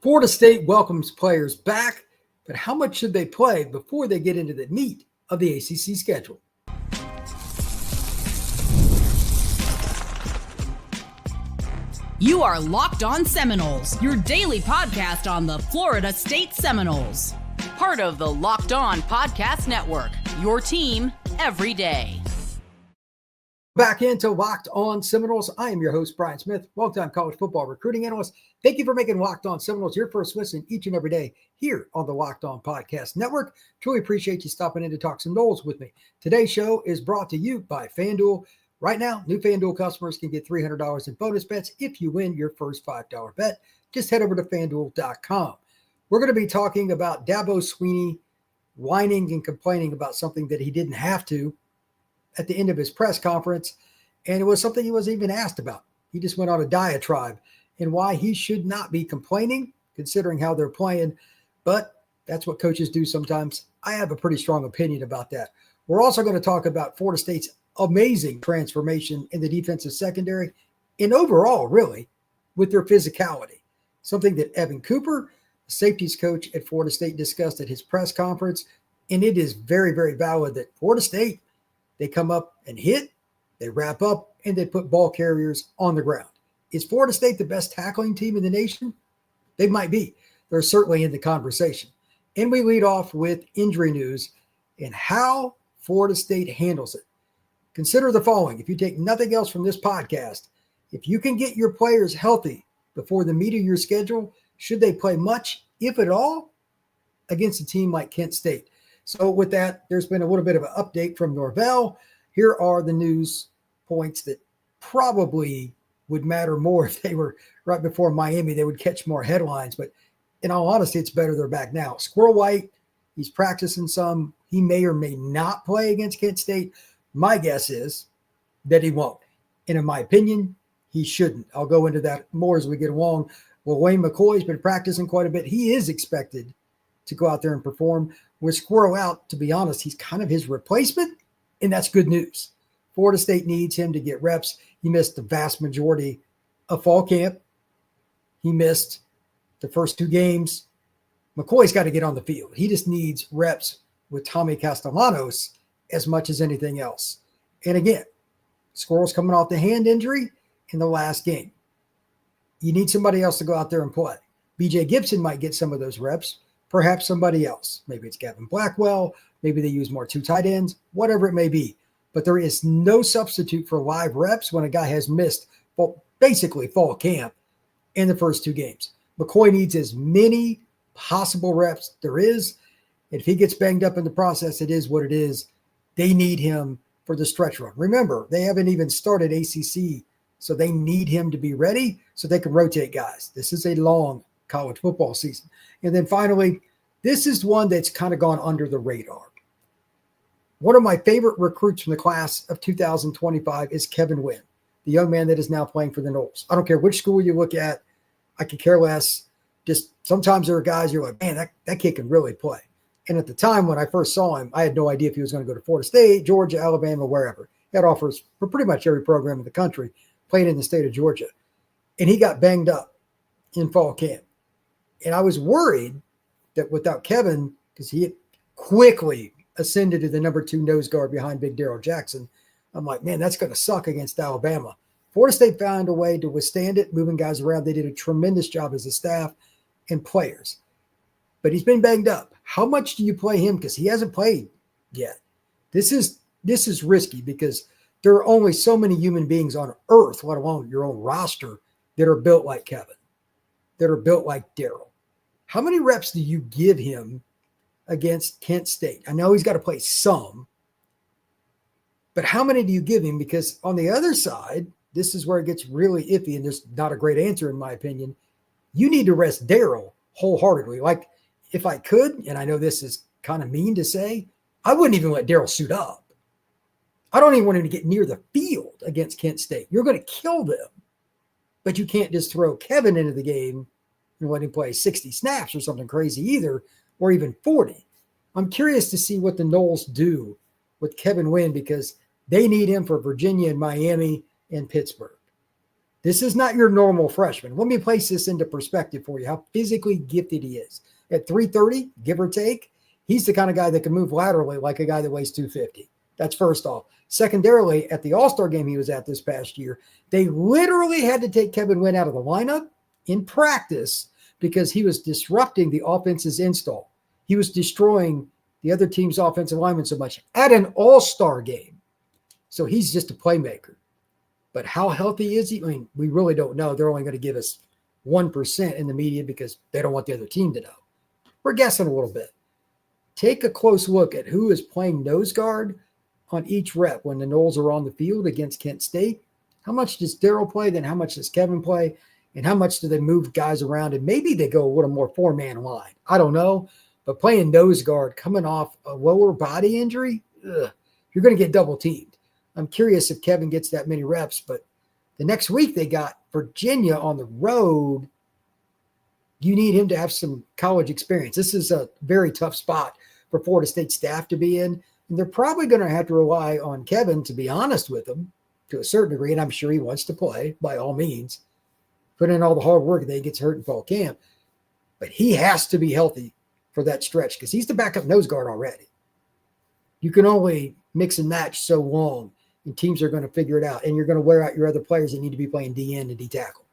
Florida State welcomes players back, but how much should they play before they get into the meat of the ACC schedule? You are Locked On Seminoles, your daily podcast on the Florida State Seminoles. Part of the Locked On Podcast Network, your team every day. Back into Locked On Seminoles. I am your host, Brian Smith, longtime college football recruiting analyst. Thank you for making Locked On Seminoles your first listen each and every day here on the Locked On Podcast Network. Truly appreciate you stopping in to talk some Noles with me. Today's show is brought to you by FanDuel. Right now, new FanDuel customers can get $300 in bonus bets if you win your first $5 bet. Just head over to FanDuel.com. We're going to be talking about Dabo Swinney whining and complaining about something that he didn't have to at the end of his press conference, and it was something he wasn't even asked about. He just went on a diatribe and why he should not be complaining, considering how they're playing, but that's what coaches do sometimes. I have a pretty strong opinion about that. We're also going to talk about Florida State's amazing transformation in the defensive secondary and overall, really, with their physicality, something that Evan Cooper, the safeties coach at Florida State, discussed at his press conference, and it is very, very valid that Florida State, they come up and hit, they wrap up, and they put ball carriers on the ground. Is Florida State the best tackling team in the nation? They might be. They're certainly in the conversation. And we lead off with injury news and how Florida State handles it. Consider the following. If you take nothing else from this podcast, if you can get your players healthy before the meat of your schedule, should they play much, if at all, against a team like Kent State? So with that, there's been a little bit of an update from Norvell. Here are the news points that probably would matter more if they were right before Miami. They would catch more headlines. But in all honesty, it's better they're back now. Squirrel White, he's practicing some. He may or may not play against Kent State. My guess is that he won't. And in my opinion, he shouldn't. I'll go into that more as we get along. Well, Lawayne McCoy's been practicing quite a bit. He is expected to go out there and perform. With Squirrel out, to be honest, he's kind of his replacement, and that's good news. Florida State needs him to get reps. He missed the vast majority of fall camp. He missed the first two games. McCoy's got to get on the field. He just needs reps with Tommy Castellanos as much as anything else. And again, Squirrel's coming off the hand injury in the last game. You need somebody else to go out there and play. BJ Gibson might get some of those reps. Perhaps somebody else. Maybe it's Gavin Blackwell. Maybe they use more two tight ends, whatever it may be. But there is no substitute for live reps when a guy has missed basically fall camp in the first two games. McCoy needs as many possible reps there is. If he gets banged up in the process, it is what it is. They need him for the stretch run. Remember, they haven't even started ACC, so they need him to be ready so they can rotate guys. This is a long college football season. And then finally, this is one that's kind of gone under the radar. One of my favorite recruits from the class of 2025 is Kevin Wynn, the young man that is now playing for the Noles. I don't care which school you look at. I could care less. Just sometimes there are guys you're like, man, that kid can really play. And at the time when I first saw him, I had no idea if he was going to go to Florida State, Georgia, Alabama, wherever. He had offers for pretty much every program in the country, playing in the state of Georgia. And he got banged up in fall camp. And I was worried that without Kevin, because he had quickly ascended to the number 2 nose guard behind Big Darrell Jackson, I'm like, man, that's going to suck against Alabama. Florida State found a way to withstand it, moving guys around. They did a tremendous job as a staff and players. But he's been banged up. How much do you play him? Because he hasn't played yet. This is risky because there are only so many human beings on earth, let alone your own roster, that are built like Kevin, that are built like Darrell. How many reps do you give him against Kent State? I know he's got to play some, but how many do you give him? Because on the other side, this is where it gets really iffy, and there's not a great answer in my opinion. You need to rest Darrell wholeheartedly. Like, if I could, and I know this is kind of mean to say, I wouldn't even let Darrell suit up. I don't even want him to get near the field against Kent State. You're going to kill them. But you can't just throw Kevin into the game and let him play 60 snaps or something crazy either, or even 40. I'm curious to see what the Noles do with Kevin Wynn because they need him for Virginia and Miami and Pittsburgh. This is not your normal freshman. Let me place this into perspective for you, how physically gifted he is. At 330, give or take, he's the kind of guy that can move laterally like a guy that weighs 250. That's first off. Secondarily, at the All-Star game he was at this past year, they literally had to take Kevin Wynn out of the lineup in practice because he was disrupting the offense's install. He was destroying the other team's offensive linemen so much at an All-Star game. So he's just a playmaker. But how healthy is he? I mean, we really don't know. They're only going to give us 1% in the media because they don't want the other team to know. We're guessing a little bit. Take a close look at who is playing nose guard on each rep when the Noles are on the field against Kent State. How much does Darryl play? Then how much does Kevin play? And how much do they move guys around? And maybe they go a little more four-man line. I don't know. But playing nose guard coming off a lower body injury, you're going to get double teamed. I'm curious if Kevin gets that many reps, but the next week they got Virginia on the road. You need him to have some college experience. This is a very tough spot for Florida State staff to be in, and they're probably going to have to rely on Kevin, to be honest with him, to a certain degree, and I'm sure he wants to play by all means. Put in all the hard work that he gets hurt in fall camp, but he has to be healthy for that stretch because he's the backup nose guard already. You can only mix and match so long, and teams are going to figure it out, and you're going to wear out your other players that need to be playing DN and D tackle.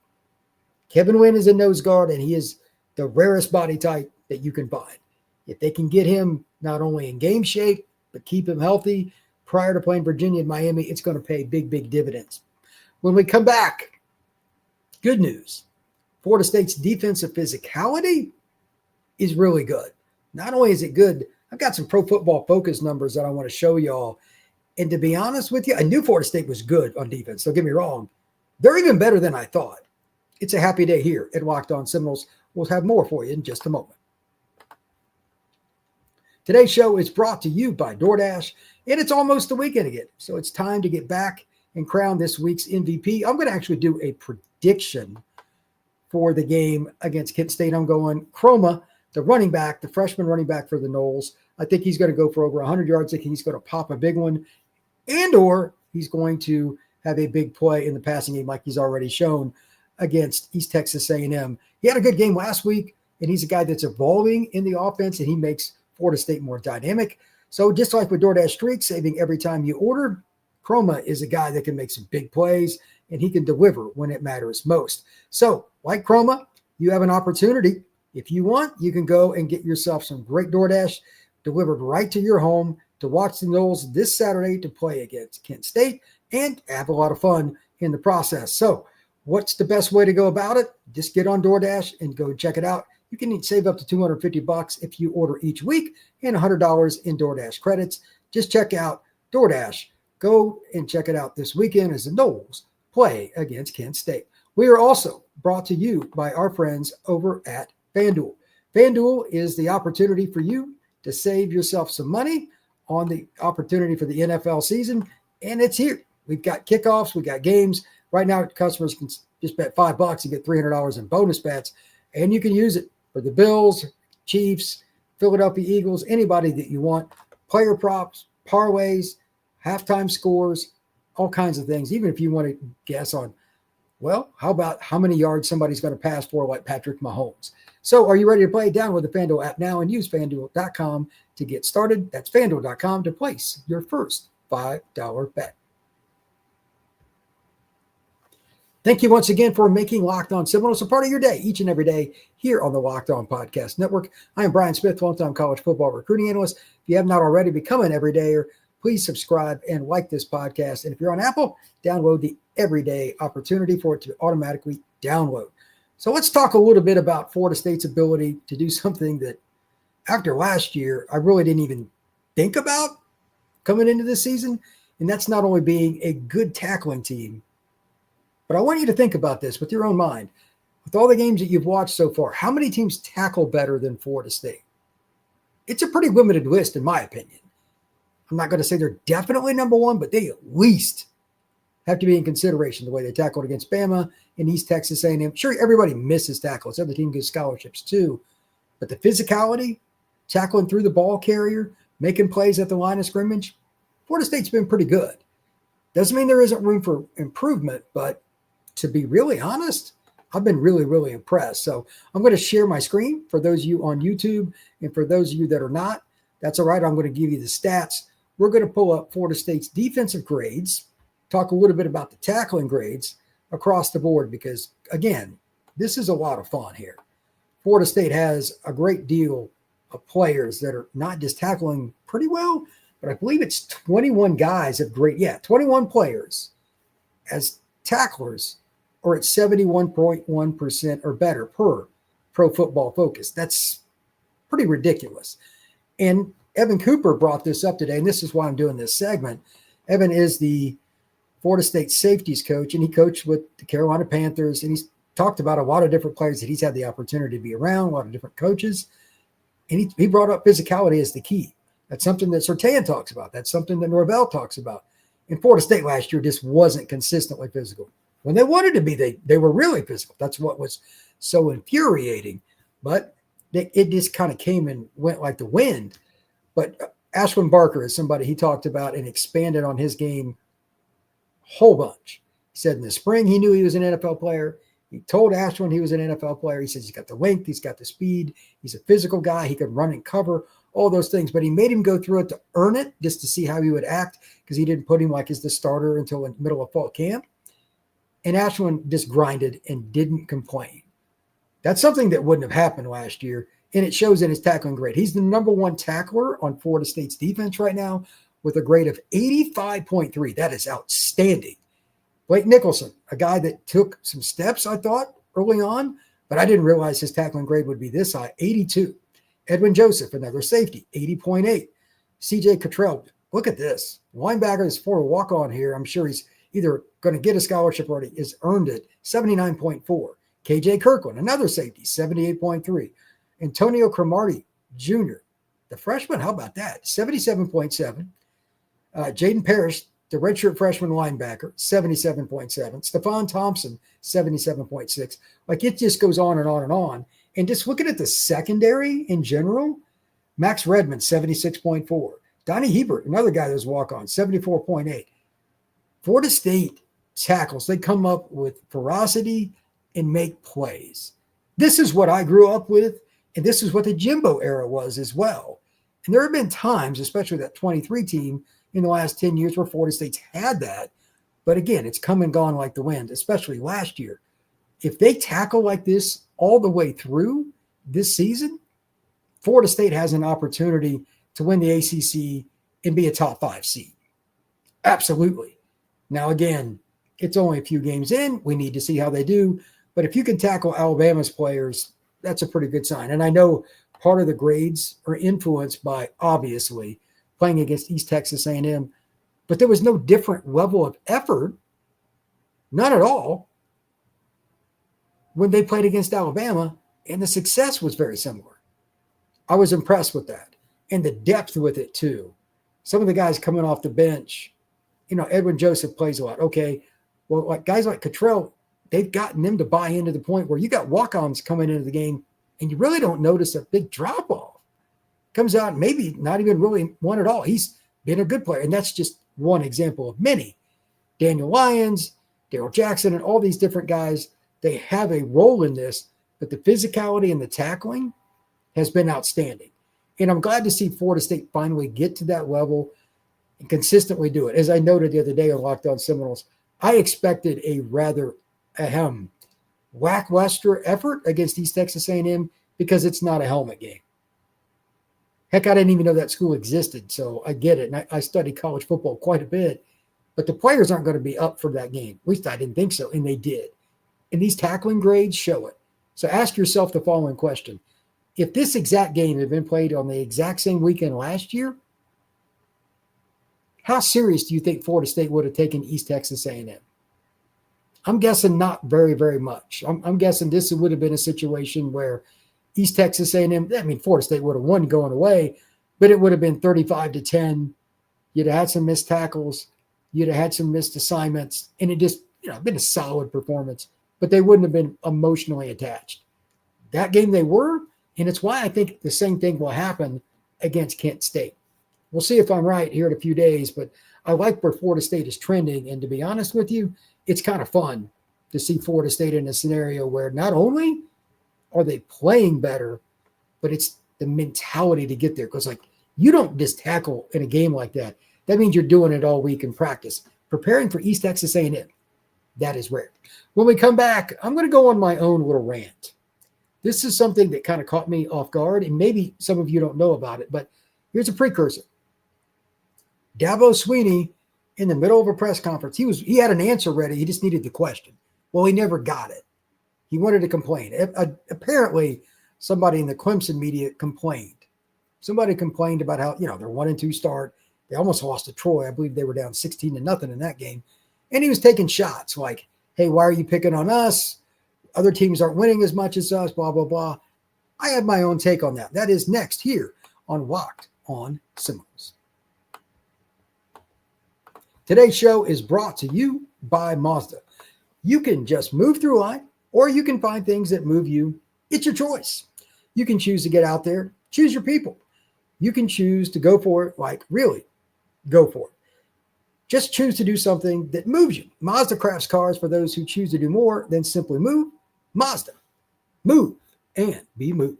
Kevin Wynn is a nose guard, and he is the rarest body type that you can find. If they can get him not only in game shape, but keep him healthy prior to playing Virginia and Miami, it's going to pay big, big dividends. When we come back, good news. Florida State's defensive physicality is really good. Not only is it good, I've got some Pro Football Focus numbers that I want to show y'all. And to be honest with you, I knew Florida State was good on defense. Don't get me wrong. They're even better than I thought. It's a happy day here at Locked On Seminoles. We'll have more for you in just a moment. Today's show is brought to you by DoorDash, and it's almost the weekend again. So it's time to get back and crown this week's MVP. I'm going to actually do a prediction for the game against Kent State. I'm going Chroma, the running back, the freshman running back for the Noles. I think he's going to go for over 100 yards. I think he's going to pop a big one, and or he's going to have a big play in the passing game like he's already shown against East Texas A&M. He had a good game last week, and he's a guy that's evolving in the offense, and he makes Florida State more dynamic. So just like with DoorDash Streaks, saving every time you order, Chroma is a guy that can make some big plays, and he can deliver when it matters most. So like Chroma, you have an opportunity. If you want, you can go and get yourself some great DoorDash delivered right to your home to watch the Noles this Saturday to play against Kent State and have a lot of fun in the process. So what's the best way to go about it? Just get on DoorDash and go check it out. You can save up to $250 if you order each week and $100 in DoorDash credits. Just check out DoorDash. Go and check it out this weekend as the Noles play against Kent State. We are also brought to you by our friends over at FanDuel. FanDuel is the opportunity for you to save yourself some money on the opportunity for the NFL season, and it's here. We've got kickoffs, we've got games. Right now, customers can just bet $5 and get $300 in bonus bets, and you can use it for the Bills, Chiefs, Philadelphia Eagles, anybody that you want. Player props, parlays, halftime scores, all kinds of things. Even if you want to guess on, well, how about how many yards somebody's going to pass for, like Patrick Mahomes. So are you ready to play? Download the FanDuel app now and use FanDuel.com to get started. That's FanDuel.com to place your first $5 bet. Thank you once again for making Locked On Seminoles a part of your day, each and every day here on the Locked On Podcast Network. I am Brian Smith, longtime college football recruiting analyst. If you have not already become an everydayer, please subscribe and like this podcast. And if you're on Apple, download the everyday opportunity for it to automatically download. So let's talk a little bit about Florida State's ability to do something that after last year, I really didn't even think about coming into this season. And that's not only being a good tackling team, but I want you to think about this with your own mind. With all the games that you've watched so far, how many teams tackle better than Florida State? It's a pretty limited list, in my opinion. I'm not going to say they're definitely number one, but they at least have to be in consideration the way they tackled against Bama and East Texas A&M. Sure, everybody misses tackles. Every team gets scholarships too. But the physicality, tackling through the ball carrier, making plays at the line of scrimmage, Florida State's been pretty good. Doesn't mean there isn't room for improvement, but to be really honest, I've been really, really impressed. So I'm going to share my screen for those of you on YouTube, and for those of you that are not, that's all right. I'm going to give you the stats. We're going to pull up Florida State's defensive grades, talk a little bit about the tackling grades across the board, because, again, this is a lot of fun here. Florida State has a great deal of players that are not just tackling pretty well, but I believe it's 21 guys of 21 players as tacklers are at 71.1% or better per Pro Football Focus. That's pretty ridiculous. And Evan Cooper brought this up today, and this is why I'm doing this segment. Evan is the Florida State safeties coach, and he coached with the Carolina Panthers, and he's talked about a lot of different players that he's had the opportunity to be around, a lot of different coaches. And he brought up physicality as the key. That's something that Surtain talks about. That's something that Norvell talks about. And Florida State last year just wasn't consistently physical. When they wanted to be, they were really physical. That's what was so infuriating. But it just kind of came and went like the wind. But Ashlynd Barker is somebody he talked about and expanded on his game a whole bunch. He said in the spring he knew he was an NFL player. He told Ashlynd he was an NFL player. He says he's got the length, he's got the speed, he's a physical guy, he could run and cover, all those things. But he made him go through it to earn it, just to see how he would act, because he didn't put him like as the starter until the middle of fall camp. And Ashlynd just grinded and didn't complain. That's something that wouldn't have happened last year, and it shows in his tackling grade. He's the number one tackler on Florida State's defense right now with a grade of 85.3. That is outstanding. Blake Nicholson, a guy that took some steps, I thought, early on, but I didn't realize his tackling grade would be this high, 82. Edwin Joseph, another safety, 80.8. CJ Cottrell, look at this. Linebacker is for a walk-on here. I'm sure he's either going to get a scholarship or has earned it, 79.4. KJ Kirkland, another safety, 78.3. Antonio Cromartie Jr., the freshman, how about that? 77.7. Jaden Parrish, the redshirt freshman linebacker, 77.7. Stephon Thompson, 77.6. Like, it just goes on and on and on. And just looking at the secondary in general, Max Redmond, 76.4. Donnie Hebert, another guy that was walk-on, 74.8. Florida State tackles, they come up with ferocity and make plays. This is what I grew up with, and this is what the Jimbo era was as well. And there have been times, especially that 23 team in the last 10 years, where Florida State's had that. But again, it's come and gone like the wind, especially last year. If they tackle like this all the way through this season, Florida State has an opportunity to win the ACC and be a top 5 seed. Absolutely. Now, again, it's only a few games in. We need to see how they do. But if you can tackle Alabama's players, that's a pretty good sign. And I know part of the grades are influenced by, obviously, playing against East Texas A&M. But there was no different level of effort, none at all, when they played against Alabama, and the success was very similar. I was impressed with that, and the depth with it too. Some of the guys coming off the bench, Edwin Joseph plays a lot. Okay, well, like guys like Cottrell, they've gotten them to buy into the point where you got walk-ons coming into the game, and you really don't notice a big drop-off. Comes out, maybe not even really one at all. He's been a good player, and that's just one example of many. Daniel Lyons, Darrell Jackson, and all these different guys, they have a role in this, but the physicality and the tackling has been outstanding. And I'm glad to see Florida State finally get to that level and consistently do it. As I noted the other day on Locked On Seminoles, I expected a rather lackluster effort against East Texas A&M because it's not a helmet game. Heck, I didn't even know that school existed, so I get it. And I studied college football quite a bit, but the players aren't going to be up for that game. At least I didn't think so, and they did. And these tackling grades show it. So ask yourself the following question. If this exact game had been played on the exact same weekend last year, how serious do you think Florida State would have taken East Texas A&M? I'm guessing not very, very much. I'm guessing this would have been a situation where East Texas A&M, Florida State would have won going away, but it would have been 35-10. You'd have had some missed tackles. You'd have had some missed assignments, and it just, been a solid performance, but they wouldn't have been emotionally attached. That game they were, and it's why I think the same thing will happen against Kent State. We'll see if I'm right here in a few days, but I like where Florida State is trending, and to be honest with you, it's kind of fun to see Florida State in a scenario where not only are they playing better, but it's the mentality to get there. Because, like, you don't just tackle in a game like that. That means you're doing it all week in practice. Preparing for East Texas A&M, that is rare. When we come back, I'm going to go on my own little rant. This is something that kind of caught me off guard, and maybe some of you don't know about it, but here's a precursor. Dabo Swinney, in the middle of a press conference, he had an answer ready. He just needed the question. Well, he never got it. He wanted to complain. Apparently, somebody in the Clemson media complained. Somebody complained about how, their 1-2 start. They almost lost to Troy. I believe they were down 16-0 in that game. And he was taking shots like, hey, why are you picking on us? Other teams aren't winning as much as us, blah, blah, blah. I have my own take on that. That is next here on Locked on Seminoles. Today's show is brought to you by Mazda. You can just move through life, or you can find things that move you. It's your choice. You can choose to get out there, choose your people. You can choose to go for it, like really go for it. Just choose to do something that moves you. Mazda crafts cars for those who choose to do more than simply move. Mazda. Move and be moved.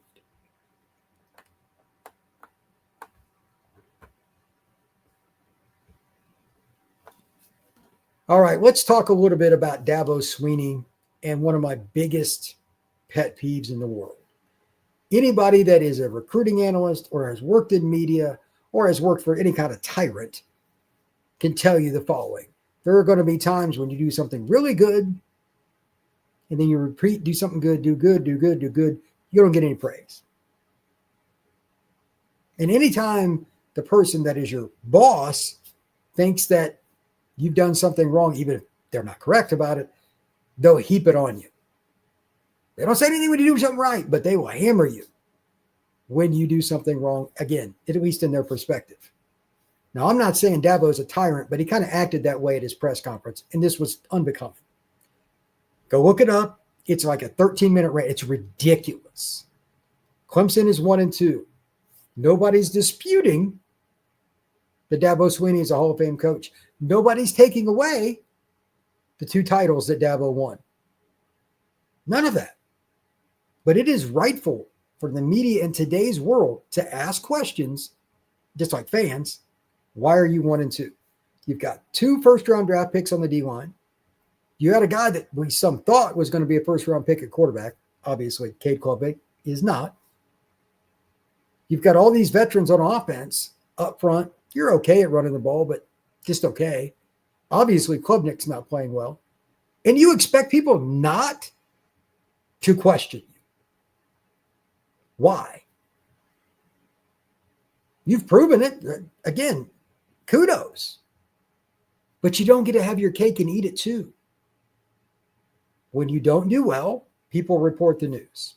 All right, let's talk a little bit about Dabo Swinney and one of my biggest pet peeves in the world. Anybody that is a recruiting analyst or has worked in media or has worked for any kind of tyrant can tell you the following. There are going to be times when you do something really good and then you repeat, do something good, do good, do good, do good. You don't get any praise. And anytime the person that is your boss thinks that you've done something wrong, even if they're not correct about it, they'll heap it on you. They don't say anything when you do something right, but they will hammer you when you do something wrong, again, at least in their perspective. Now, I'm not saying Dabo is a tyrant, but he kind of acted that way at his press conference, and this was unbecoming. Go look it up. It's like a 13-minute rant. It's ridiculous. Clemson is 1-2. Nobody's disputing that Dabo Swinney is a Hall of Fame coach. Nobody's taking away the 2 titles that Dabo won. None of that. But it is rightful for the media in today's world to ask questions, just like fans. Why are you 1-2? You've got 2 first-round draft picks on the D-line. You had a guy that we some thought was going to be a first-round pick at quarterback. Obviously, Cade Klubnik is not. You've got all these veterans on offense up front. You're okay at running the ball, but just okay. Obviously, Klubnik's not playing well. And you expect people not to question you. Why? You've proven it. Again, kudos. But you don't get to have your cake and eat it too. When you don't do well, people report the news.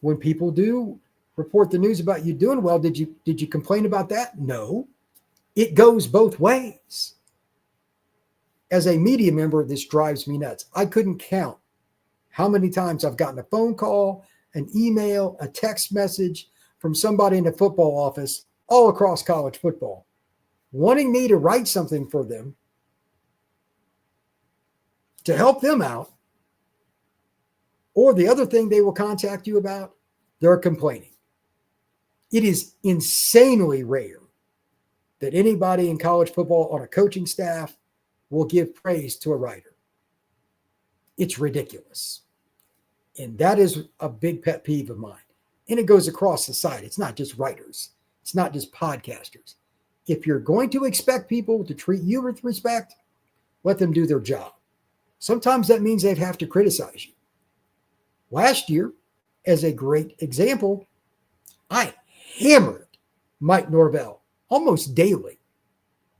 When people do report the news about you doing well, did you complain about that? No. It goes both ways. As a media member, this drives me nuts. I couldn't count how many times I've gotten a phone call, an email, a text message from somebody in the football office all across college football, wanting me to write something for them to help them out. Or the other thing they will contact you about, they're complaining. It is insanely rare that anybody in college football on a coaching staff will give praise to a writer. It's ridiculous. And that is a big pet peeve of mine. And it goes across society. It's not just writers. It's not just podcasters. If you're going to expect people to treat you with respect, let them do their job. Sometimes that means they have to criticize you. Last year, as a great example, I hammered Mike Norvell almost daily,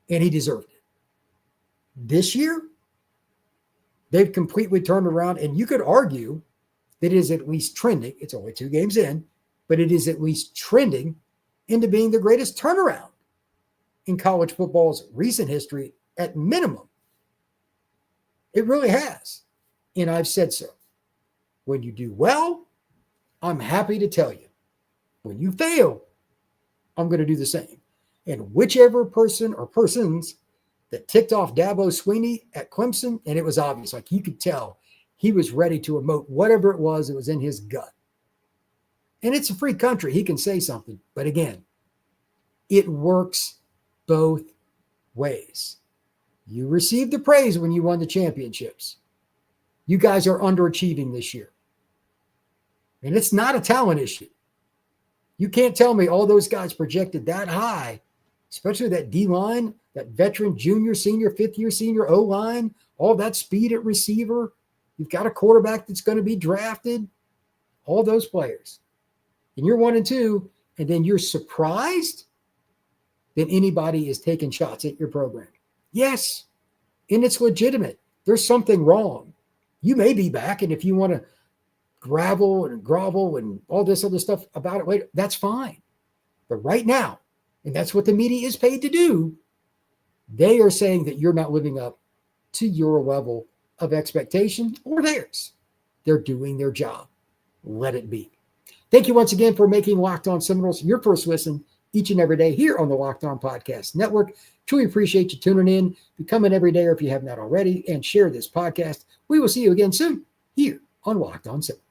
and he deserved it. This year, they've completely turned around, and you could argue that it is at least trending. It's only 2 games in, but it is at least trending into being the greatest turnaround in college football's recent history at minimum. It really has. And I've said so. When you do well, I'm happy to tell you. When you fail, I'm going to do the same. And whichever person or persons that ticked off Dabo Swinney at Clemson, and it was obvious. Like, you could tell he was ready to emote whatever it was that was in his gut. And it's a free country. He can say something. But again, it works both ways. You received the praise when you won the championships. You guys are underachieving this year. And it's not a talent issue. You can't tell me all those guys projected that high, especially that D-line, that veteran junior, senior, fifth-year senior O-line, all that speed at receiver. You've got a quarterback that's going to be drafted, all those players. And you're 1-2, and then you're surprised that anybody is taking shots at your program. Yes, and it's legitimate. There's something wrong. You may be back, and if you want to grovel and all this other stuff about it later, that's fine. But right now, and that's what the media is paid to do, they are saying that you're not living up to your level of expectation or theirs. They're doing their job. Let it be. Thank you once again for making Locked On Seminoles your first listen each and every day here on the Locked On Podcast Network. Truly appreciate you tuning in. Become an everydayer if you have not already, and share this podcast. We will see you again soon here on Locked On Seminoles.